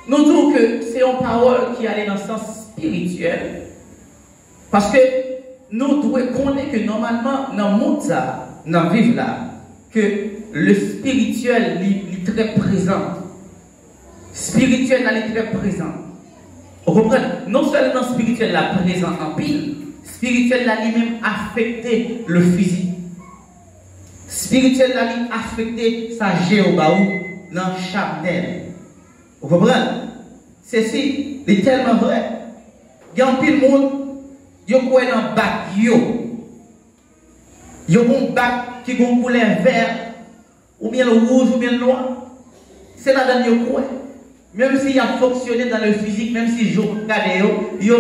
nous disons que c'est une parole qui allait dans le sens spirituel. Parce que nous devons connaître que normalement, dans le monde, dans le vivre là, que le spirituel est très présent. Spirituel est très présent. Vous comprenez? Non seulement spirituel est présent en pile, spirituel là lui-même affecté le physique. Spirituel là lui affecté sa géobaou dans charnel. Vous comprenez? Ceci est tellement vrai. Il y a un pile monde, il y a quoi dans le bac yo. Il y a un bac qui a une couleur vert, ou bien le rouge, ou bien le noir. C'est là-dedans qu'il y a quoi. Même s'il a fonctionné dans le physique, même si je regarde, il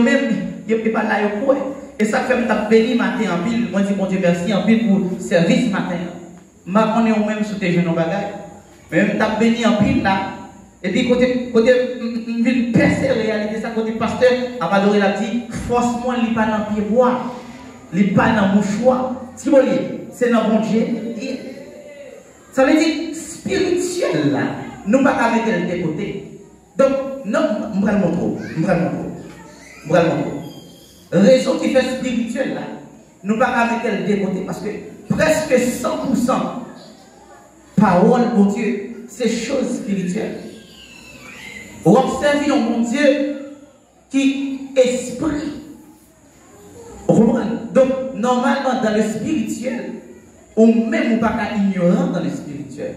n'est pas là, il quoi. Et ça fait que je béni matin en pile. Moi, je dis, mon Dieu, merci en pile pour le service matin. Je connais même sur tes jeunes bagages. Mais je t'ai béni en pile là. Et puis, côté, je viens percer la réalité, ça, côté pasteur, à Valoré l'a dit, force-moi, il n'est pas dans le pied bois, il n'est pas dans mon choix. Si vous voulez, c'est dans mon Dieu. Ça veut dire, spirituel là, nous ne pouvons pas mettre de côté. Donc, non, je vais le montrer. Raison qui fait spirituel là, nous ne pouvons pas mettre de côté parce que presque 100% parole, mon Dieu, c'est chose spirituelle. Vous observez mon Dieu qui est esprit. Vous comprenez? Donc, normalement, dans le spirituel, ou même ou pas ignorant dans le spirituel.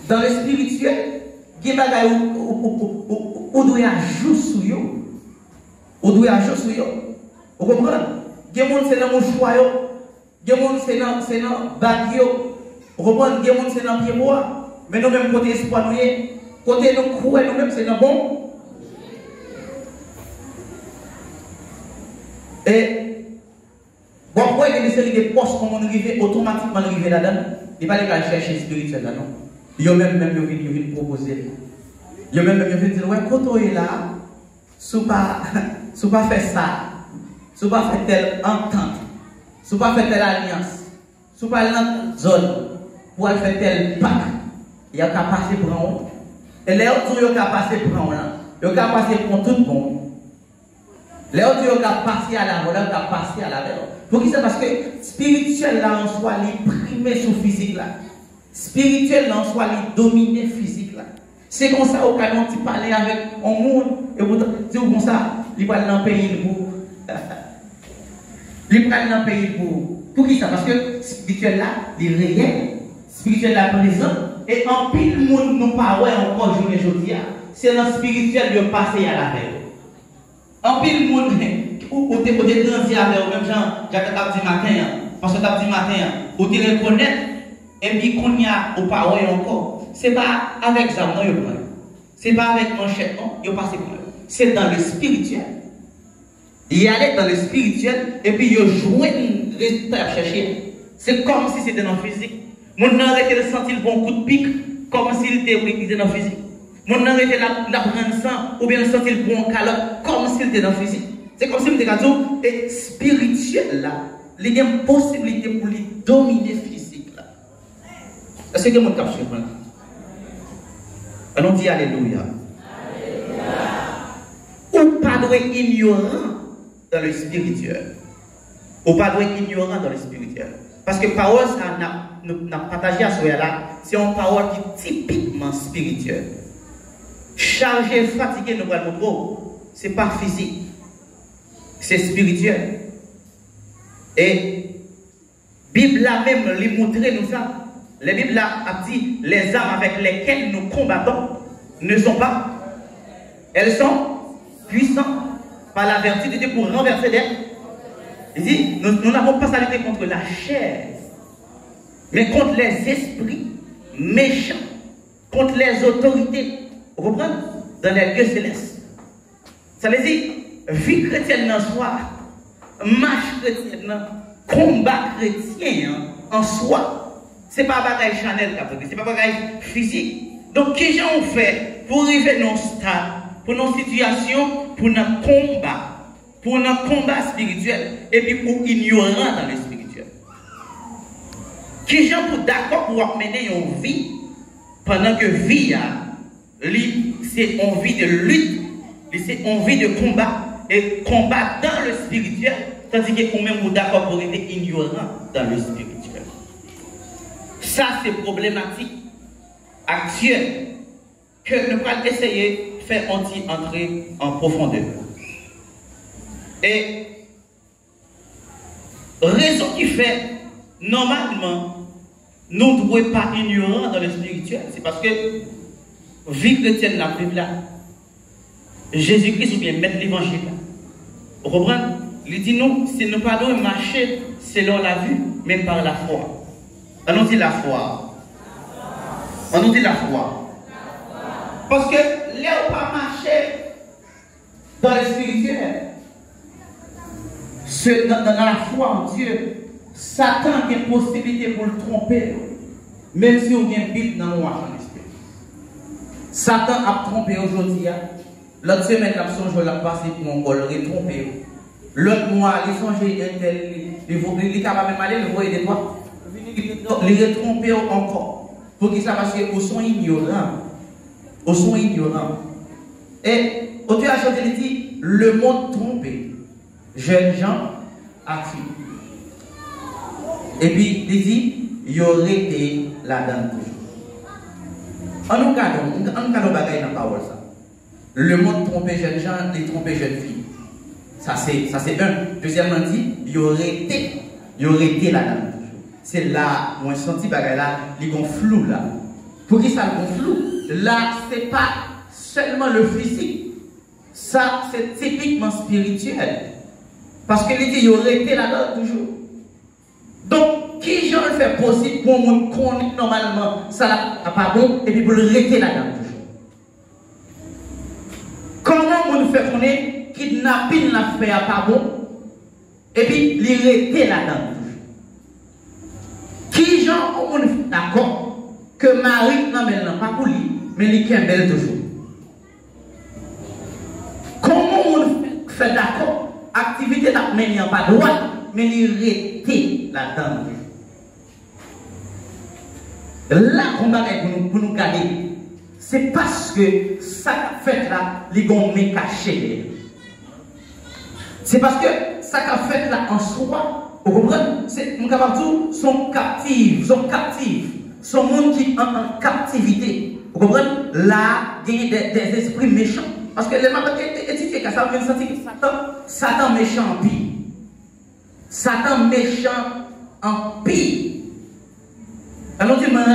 Dans le spirituel, il y a des choses où doit ajouter sur eux. Où doit ajouter sur eux. Vous comprenez? Il y a des gens qui sont dans mon choix, il y a des gens qui sont dans le bac. Vous comprenez? Il y a des gens qui sont dans le pied bois. Mais nous, même côté espoir, côté nous croyons, nous-mêmes, c'est dans le bon. Et bon, pourquoi il y a des séries de postes comme on arrive automatiquement arriver là-dedans? Il ne va pas aller chercher spirituel là, non. Ils ont même viennent proposer. Ils ont même viennent dire, ouais, quand on est là, si vous ne pas faire ça, si vous ne pas faire telle entente, si vous ne pas faire telle alliance, si vous ne pas aller dans zone pour faire tel pacte, il y a qu'à passer pour un autre. Et les autres, il y a qu'à passer pour un autre. Il y a qu'à passer pour tout le monde. Les autres, il y a qu'à passer à la volée, il y a qu'à passer à la veille. Pour qui c'est? Parce que spirituel là en soi, il primé sur physique là. Spirituel là en soi, il dominé physique là. C'est comme ça au cas où tu parles avec un monde et vous dites comme ça, il parle dans le pays pour. Il parle dans le pays pour. Pour qui ça? Parce que spirituel là, il est réel. Spirituel là présent. Et en pile le monde non pas ouais encore journée aujourd'hui. C'est dans le spirituel qui est passé à la veille. En pile le monde. Ou tu es grandi avec le même genre, Jacques t'a dit matin, parce que t'a dit matin, ou tu reconnaître, et puis qu'on y a au parole encore. Ce n'est pas avec ça, non, ce n'est pas avec manchette, non, il passe pour eux. C'est dans le spirituel. Il allait dans le spirituel, et puis il jouait une résultat à chercher. C'est comme si c'était dans le physique. Mon nom arrêté de sentir le bon coup de pique, comme s'il était dans le physique. Mon nom arrêté de la prendre sang, ou bien de sentir le bon calotte, comme s'il était dans le physique. C'est comme si vous et spirituel là, il y a une possibilité pour lui dominer physique là. Est-ce que mon cap sur là? Allons dire alléluia. Ou pas doit être ignorant dans le spirituel. Ou pas doit être ignorant dans le spirituel. Parce que parole ça n'a partagé à ce là, c'est une parole qui est typiquement spirituelle. Chargé, fatigué, nous allons montrer, c'est pas physique. C'est spirituel. Et la Bible a même lui montré nous ça. La Bible a dit les armes avec lesquelles nous combattons ne sont pas. Elles sont puissantes par la vertu de Dieu pour renverser des. Il dit nous n'avons pas à lutter contre la chair, mais contre les esprits méchants, contre les autorités. Vous comprenez? Dans les lieux célestes. Ça veut dire vie chrétienne dans soi, marche chrétienne, combat chrétien en soi, ce n'est pas un bagage Chanel, ce n'est pas un bagage physique. Donc, qu'est-ce qu'on fait pour arriver dans nos stades, pour nos situations, pour notre combat spirituel, et puis pour ignorant dans le spirituel? Qu'est-ce qu'on peut d'accord pour mener une vie pendant que vie c'est envie de lutte, c'est envie de combat, et combat dans le spirituel, tandis que vous-même vous d'accord pour être ignorant dans le spirituel. Ça, c'est problématique actuelle que nous allons essayer de faire entrer en profondeur. Et raison qui fait, normalement, nous ne devons pas ignorants dans le spirituel, c'est parce que vie chrétienne, la Bible là, Jésus-Christ ou bien mettre l'évangile là. Vous comprenez? Il dit nous, c'est nous pas de marcher selon la vue, mais par la foi. On nous dit la foi. On nous dit la foi. Parce que là où pas marcher dans le spirituel, dans la foi en Dieu, Satan a une possibilité pour le tromper, même si on vient vite dans le marché de l'esprit. Satan a trompé aujourd'hui. L'autre semaine, il a changé la passé pour mon bol, il a trompé. L'autre mois, il a changé un tel, il est capable de m'aller, il voit des doigts. Il a trompé encore. Pour qu'ils savent que ils sont ignorants. Ils sont ignorants. Et au Dieu a chanté, il dit, le monde trompé. Jeunes gens actifs. Et puis, il dit, il y aurait été là-dedans toujours. En nous cadons bagaille dans la parole ça. Le monde trompé jeunes gens et trompé jeunes filles. Ça c'est un. Deuxièmement dit, il y aurait été là-dedans toujours. C'est là où on senti bagaille là, il y a un flou là. Pour qui ça le flou? Là, c'est pas seulement le physique. Ça, c'est typiquement spirituel. Parce que il dit, il y aurait été là-dedans toujours. Donc, qui j'en fait possible pour nous connaître normalement ça n'a pas bon et puis pour le rester là-dedans toujours? Comment on fait connaître kidnapping l'a fait à pas bon et puis il rester là-dedans toujours? Qui j'en on fait d'accord que Marie n'a pas pour lui, mais il est belle toujours? Comment on fait d'accord? Activité n'a pas droit, mais il reste là-dedans. Là, on va pour nous garder. C'est parce que ça fait là, les gommés cachés. C'est parce que ça fait là en soi, vous comprenez? Nous capable de sont captifs, sont monde qui sont en captivité. Vous comprenez? Là, il y a des esprits méchants. Parce que les mamans qui étudient, ça veut sentir que Satan méchant en pire. Satan méchant en pire. Alors tu m'as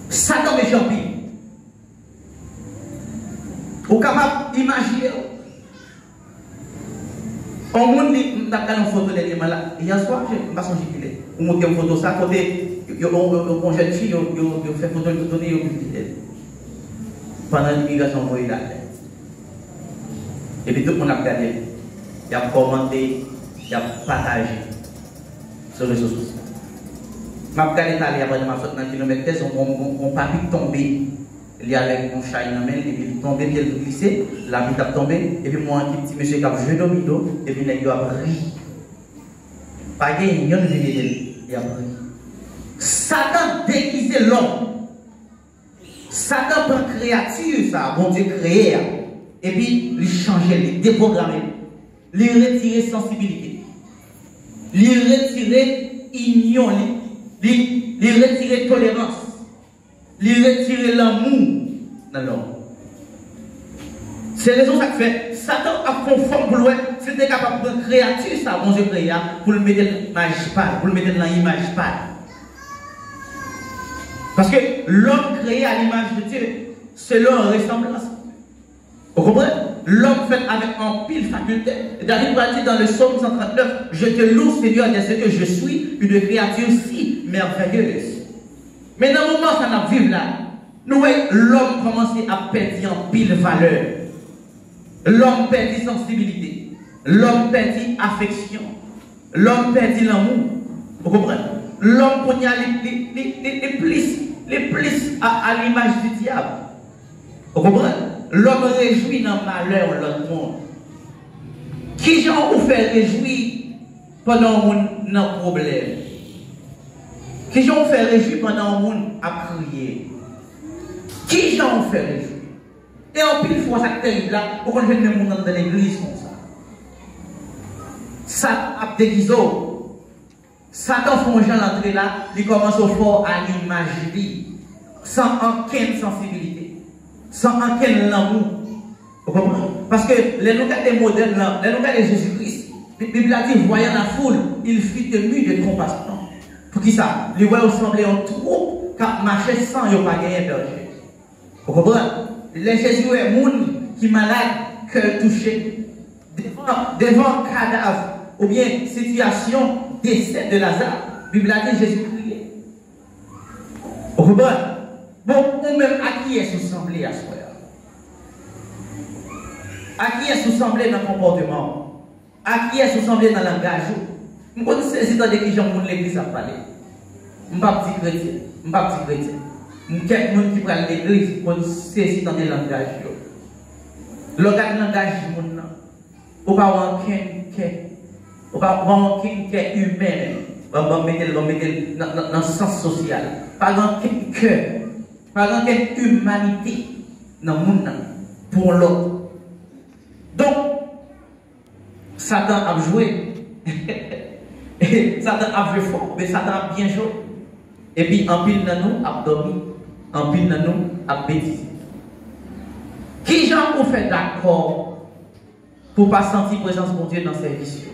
Satan méchant en pire. Vous êtes capable d'imaginer. On monde dit, on a une photo de l'animal là. Hier soir, je ne sais pas si on montre une photo ça, côté, on jeune fille, on fait photo de donner au public. Pendant l'immigration, on voit là. Et puis tout le monde a regardé, il a commenté, il a partagé sur les réseaux sociaux. Je vais regarder après de ma faute dans le kilomètre, mon papier tombé. Il y a avec mon chat dans la main, et puis il tombé, il a glissé, la vie a tombé, et puis moi, un petit monsieur qui a joué domino, et puis il a pris. Pas de rien, il a pris. Satan déguisé l'homme. Satan prend créature, ça, bon Dieu créé, et puis il changeait, il déprogrammait, il retirait sensibilité, il retirait union, il retirait tolérance. Il retire l'amour dans l'homme. C'est raison ça que fait. Satan a conforme pour lui. C'était capable de créature, ça, bon Dieu créé, pour le mettre dans l'image pâle, pour le mettre dans l'image pâle. Parce que l'homme créé à l'image de Dieu, c'est leur ressemblance. Vous comprenez? L'homme fait avec un pile faculté. David va dire dans le psaume 139, je te loue, Seigneur, de ce que je suis, une créature si merveilleuse. Mais dans le moment où ça vivre là, nous voyons l'homme commencer à perdre en pile valeur. L'homme perd sensibilité. L'homme perd affection. L'homme perd l'amour. Vous comprenez? L'homme pour y aller les plus à l'image du diable. Vous comprenez? L'homme réjouit dans le malheur de l'autre monde. Qui j'en vous fait réjouir pendant un problème? Qui j'en fait réjouir pendant le monde à crier? Qui j'en fait réjouir? Et en pile fois, ça terrible là, pourquoi je ne me dans l'église comme ça? Ça a déguisé. Satan fait un gens l'entrée là, il commence au fort à l'imaginer, sans aucune sensibilité, sans aucun amour. Vous comprenez? Parce que les nous des modèles, les nous de Jésus-Christ, la Bible a dit, voyant la foule, il fut ému de compassion. Pour qui ça? Les voix ressemblaient en troupe, quand marchait sans, il n'y a pas gagné berger. Vous comprenez? Les Jésus est monde qui est malade, cœur touché, devant un cadavre, ou bien situation décès de Lazare, la Bible a dit Jésus criait. Vous comprenez? Bon, ou même à qui est-ce semblé à ce moment? À qui est-ce semblé dans le comportement? À qui est-ce semblé dans le langage? Je connais ces dans des gens qui l'église à parler. Je ne suis pas petit chrétien. Je ne suis pas petit chrétien. Quelqu'un qui prend l'église, je sais dans des langages. Le langage du monde, on va avoir on va avoir quelqu'un humain, on va mettre dans le sens social. Pas dans quel cœur, pas dans quelle humanité dans le monde pour l'autre. Donc, Satan a joué. Satan a joué fort, mais Satan a bien joué. Et puis, en pile dans nous, a dormi. En pile dans nous, a bêtisé. Qui j'en pour faire d'accord pour ne pas sentir la présence de Dieu dans ses vies?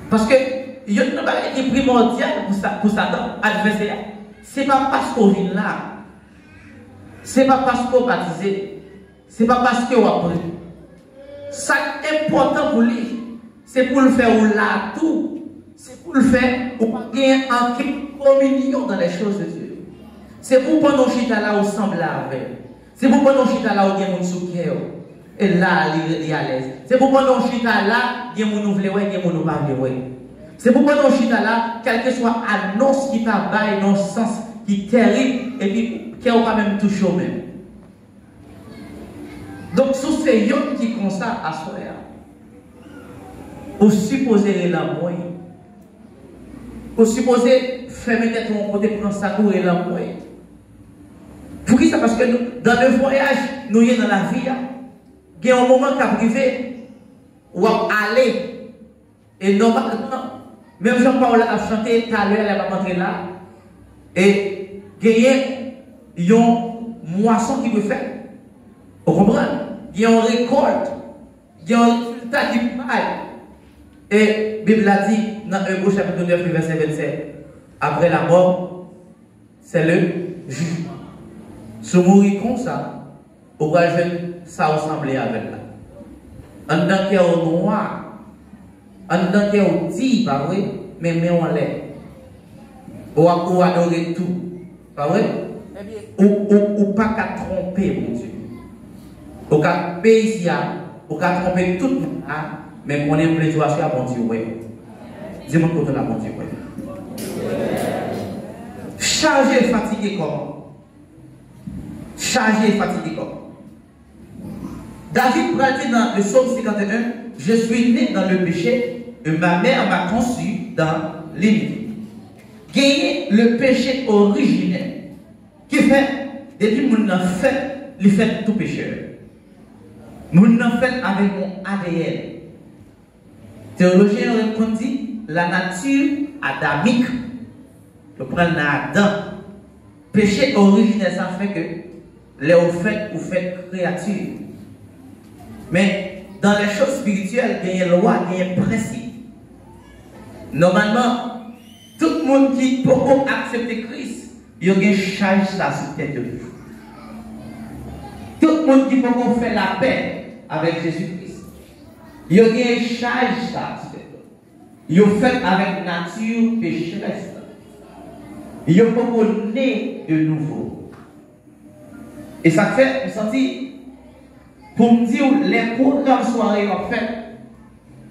Parce que il y a une chose qui est primordiale pour Satan, adversaire. Ce n'est pas parce qu'on vient là. Ce n'est pas parce qu'on baptisé. Ce n'est pas parce qu'on a pris. Ce qui est important pour lui, c'est pour le faire ou là tout. C'est pour le faire pour gagner en communion dans les choses de Dieu. C'est pour pas nous chita là où semble avec. C'est pour pas nous chita là où il y a mon souker. Et là, il est à l'aise. C'est pour pas nous chita là, il y a mon ouvre, il y a mon ouvre. C'est pour pas nous chita là, quelle que soit annonce qui t'a baillé dans le sens qui est terrible et puis qui n'a pas même touché au même. Donc, sous ces gens qui constatent à soi, vous supposez l'amour. Vous supposez faire mettre mon côté pour ça pour l'amour. Pour qui ça? Parce que nous, dans le voyage, nous sommes dans la vie, il y a un moment qui a privé, où on aller. Et normalement, même Jean-Paul a chanté tout à l'heure, elle va rentrer là. Et il y a une moisson qui peut faire. Vous comprenez? Il y a une récolte. Il y a un résultat du travail. Et la Bible a dit dans Hébreux chapitre 9, verset 27, après la mort, c'est le jugement. Se mourir comme ça, on va ça ressembler avec là. En tant que noir, en tant que dit, pas vrai, mais on l'est. On va adorer tout, pas vrai? Ou pas qu'à tromper, mon Dieu. Ou qu'à payer ici, ou qu'à tromper tout le monde, mais on est plaisir à bon Dieu, oui. Dis-moi côté là, bon Dieu, oui. Chargé et fatigué comment? Chargé et fatigué comment? David pratique dans le psaume 51, je suis né dans le péché et ma mère m'a conçu dans l'iniquité. Gagner le péché originel qui fait, depuis mon fait, il fait tout pécheur. Mon fait avec mon ADN. Théologien dit la nature adamique. Je prends l'Adam. Péché originel, ça fait que les vous faites créature. Mais dans les choses spirituelles, il y a une loi, il y a un principe. Normalement, tout le monde qui peut accepter Christ, il y a une charge ça sur tête de lui. Tout le monde qui peut faire la paix avec Jésus-Christ, il y a une charge ça sur tête de lui. Il y a fait avec nature pécheresse. Il y a un né de nouveau. Et ça fait, vous sentez, pour me dire, les programmes soirées en fait,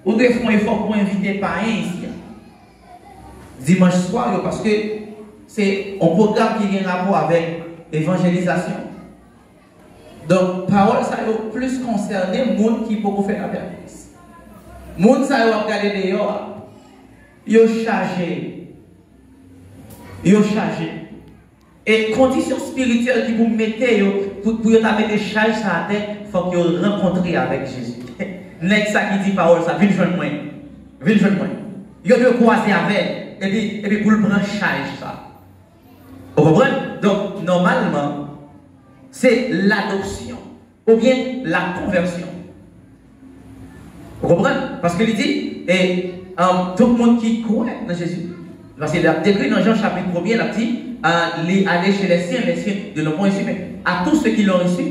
vous devez faire un effort pour inviter par un ici. Dimanche soir, parce que c'est un programme qui a un rapport avec l'évangélisation. Donc, parole, ça est plus concerné les gens qui peuvent faire la paix. Les gens, ça va regarder dehors. Ils sont chargés. Ils ont chargé. Et conditions spirituelles qui vous mettez pour mettre des charges à terre, il faut que vous rencontrez avec Jésus. N'est-ce ça qui dit parole, ça, viens joindre moi. Viens joindre moi. Vous devez croiser avec, et puis pour le prendre charge, ça. Vous comprenez? Donc, normalement, c'est l'adoption, ou bien la conversion. Vous comprenez? Parce qu'il dit, et tout le monde qui croit dans Jésus, parce qu'il a décrit dans Jean chapitre 1er, il a dit, aller chez les siens de l'homme reçu, mais à tous ceux qui l'ont reçu,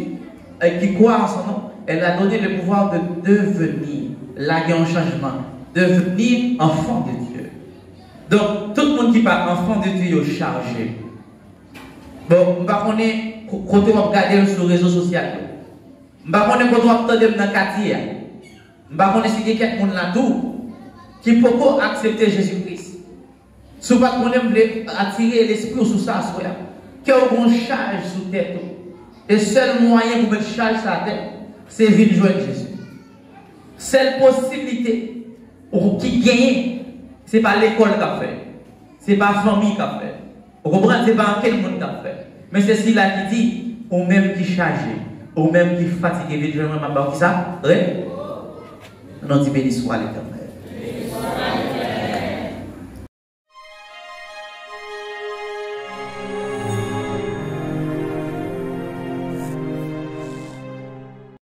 qui croient en son nom, elle a donné le pouvoir de devenir, là il y a un changement, devenir enfant de Dieu. Donc, tout le monde qui parle enfant de Dieu est chargé. Bon, je ne sais pas quand on va regarder sur les réseaux sociaux. Je ne sais pas quand on va regarder dans le quartier. Je ne sais pas si il y a quelqu'un là-tout qui peut accepter Jésus-Christ. Si vous ne voulez pas attirer l'esprit sur ça, qu'il y a une charge sur la tête. Et le seul moyen pour mettre charge sur la tête, c'est venir joindre Jésus. Seule possibilité pour qui gagne, ce n'est pas l'école qui a fait. Ce n'est pas la famille qui a fait. Vous comprenez? Ce n'est pas quel monde qui a fait. Mais c'est celui-là qui dit, ou même qui chargé, ou même qui fatigué, venir joindre ma part, qui ça? Non, dit béni soit l'Éternel.